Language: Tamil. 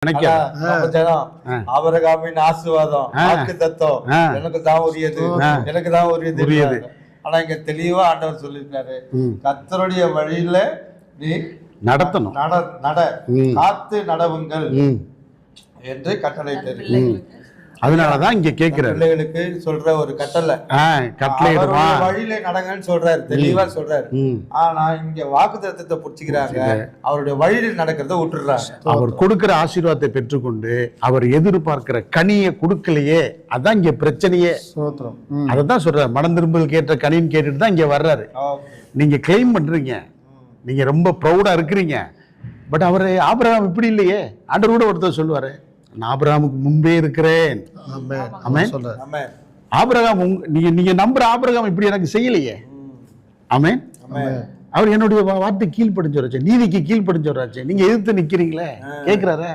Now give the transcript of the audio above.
நினைக்காத. ஆபிரகாமின் ஆசீர்வாதம் வாக்கு தத்தம் எனக்கு தான் உரியது, எனக்கு தான் உரியது. ஆனா இங்க தெளிவா ஆண்டவர் சொல்லியிருக்காரு, கர்த்தருடைய வழியில நீ நடத்தணும், நட காத்து நடவுங்கள் என்று கட்டளை தெரியும். அதனாலதான் இங்க கேட்கிறாரு, பிள்ளைகளுக்கு சொல்ற ஒரு கட்டளை வழியில நடங்கன்னு சொல்றாரு, தெளிவா சொல்றாரு. ஆனா இங்க வாக்குத்தத்தத்தை புடிச்சுக்கிறாங்க, அவருடைய வழியில நடக்கிறத விட்டுறாங்க. அவர் கொடுக்கிற ஆசீர்வாதத்தை பெற்றுக்கொண்டு அவர் எதிர்பார்க்கிற கனியை கொடுக்கலையே, அதான் இங்க பிரச்சனையே. அததான் சொல்றாரு, மனம் திரும்பல் கேட்ட கனின்னு கேட்டுட்டு தான் இங்க வர்றாரு. நீங்க கிளைம் பண்றீங்க, நீங்க ரொம்ப ப்ரௌடா இருக்கிறீங்க. பட் அவரு ஆபிரகாம் இப்படி இல்லையே. ஆண்டவர் கூட ஒருத்தர் சொல்லுவாரு, நான் ஆபிரகாமுக்கு முன்பே இருக்கிறேன். ஆபிரகாம் நீங்க நம்புற ஆபிரகாம் இப்படி எனக்கு செய்யலையே. ஆமென். அவர் என்னுடைய வார்த்தை கீழ்படிஞ்சவராச்சு, நீதிக்கு கீழ்படிஞ்சவராச்சு. நீங்க எதிர்த்து நிக்கிறீங்களே கேட்கிறாரு.